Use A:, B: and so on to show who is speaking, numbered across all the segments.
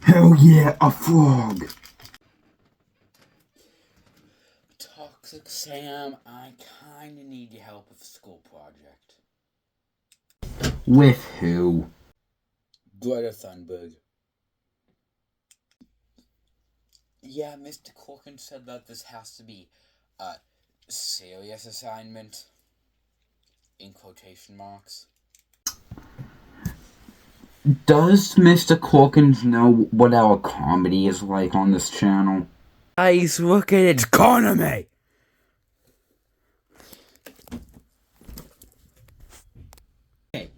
A: Hell yeah, a frog!
B: Toxic Sam, I kinda need your help with a school project.
A: With who?
B: Greta Thunberg. Yeah, Mr. Corkin said that this has to be a serious assignment. In quotation marks.
A: Does Mr. Corkins know what our comedy is like on this channel?
B: Guys, look at its kaname! Okay,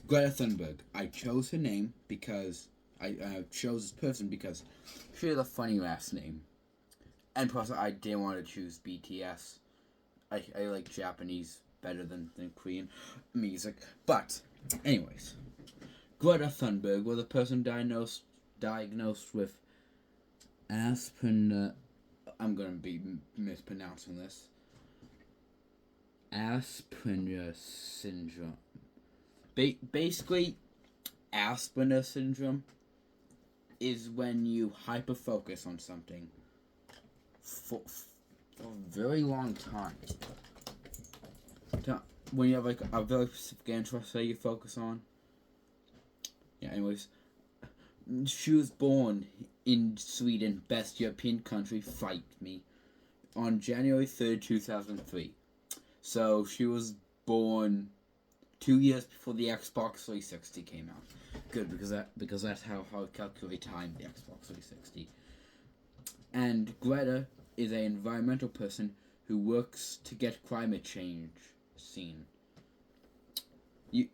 B: Greta Thunberg. I chose her name because I chose this person because she has a funny last name. And plus, I didn't want to choose BTS. I like Japanese better than Korean music. But, anyways, Greta Thunberg was a person diagnosed with Aspen. I'm gonna be mispronouncing this. Asperger syndrome. Basically, Asperger syndrome is when you hyperfocus on something for a very long time. When you have like a very specific interest that you focus on. Yeah, anyways. She was born in Sweden, best European country, fight me, on January 3rd, 2003. So she was born 2 years before the Xbox 360 came out. Good, because that's how I calculate time, the Xbox 360. And Greta is an environmental person who works to get climate change seen. You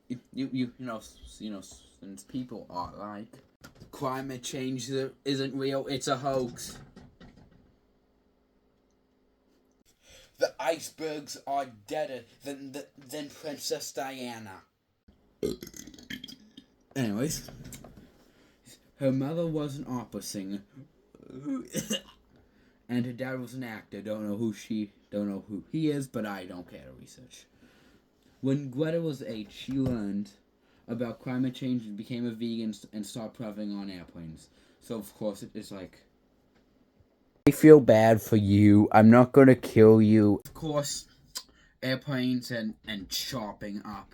B: know, since people are like, climate change isn't real, it's a hoax. The icebergs are deader than Princess Diana. Anyways, her mother was an opera singer, and her dad was an actor. Don't know who he is, but I don't care to research. When Greta was 8, she learned about climate change and became a vegan and stopped traveling on airplanes. So of course it's like, I feel bad for you. I'm not gonna kill you. Of course, airplanes and chopping up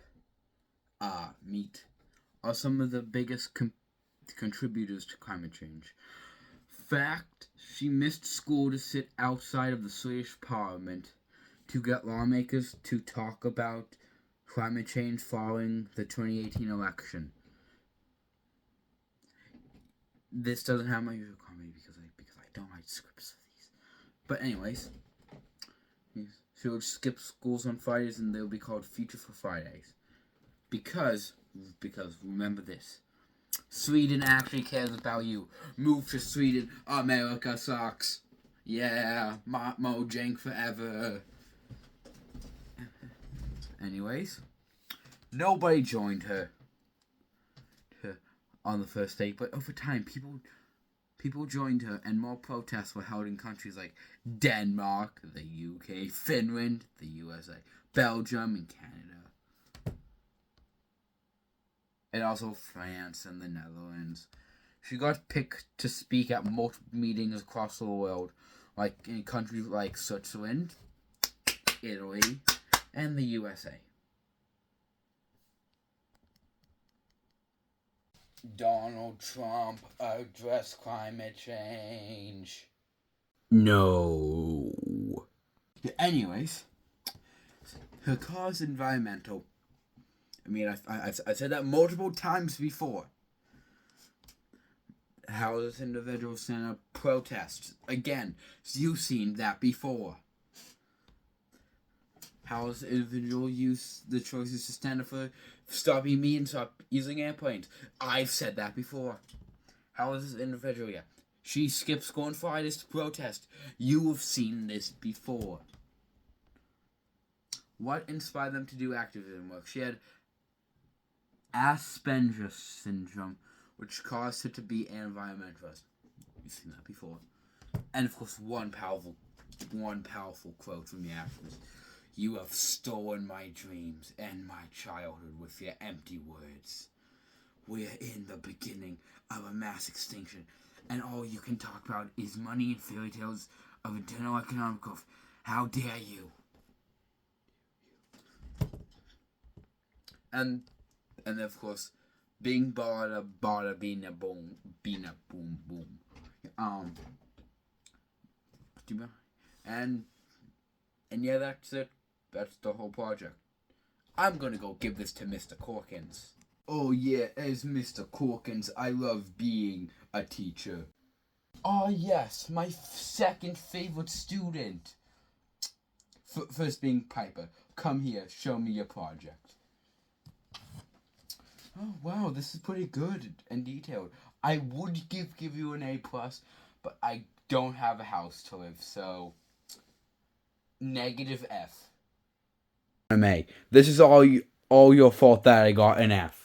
B: meat are some of the biggest contributors to climate change. Fact, she missed school to sit outside of the Swedish parliament to get lawmakers to talk about climate change following the 2018 election. This doesn't have my usual comedy because I don't write scripts for these. But anyways, she would skip schools on Fridays and they'll be called Future for Fridays. Because remember this. Sweden actually cares about you. Move to Sweden. America sucks. Yeah, Mojang forever. Anyways, nobody joined her on the first day, but over time, people joined her, and more protests were held in countries like Denmark, the UK, Finland, the USA, Belgium, and Canada, and also France and the Netherlands. She got picked to speak at multiple meetings across the world, like in countries like Switzerland, Italy, and the USA. Donald Trump addressed climate change. No. Anyways, her cause environmental. I mean, I've said that multiple times before. How this individual sent a protest. Again, you've seen that before. How does the individual use the choices to stand up for stopping me and stop using airplanes? I've said that before. How is this individual? Yeah. She skips school on Fridays to protest. You have seen this before. What inspired them to do activism work? She had Asperger syndrome, which caused her to be an environmentalist. You've seen that before. And of course, one powerful quote from the activist. You have stolen my dreams and my childhood with your empty words. We are in the beginning of a mass extinction, and all you can talk about is money and fairy tales of internal economic growth. How dare you? And of course, being bada being a boom boom. And yeah, that's it. That's the whole project. I'm gonna go give this to Mr. Corkins. Oh yeah, as Mr. Corkins, I love being a teacher. Oh yes, my second favorite student. First being Piper. Come here, show me your project. Oh wow, this is pretty good and detailed. I would give you an A+, but I don't have a house to live, so -F. This is all your fault that I got an F.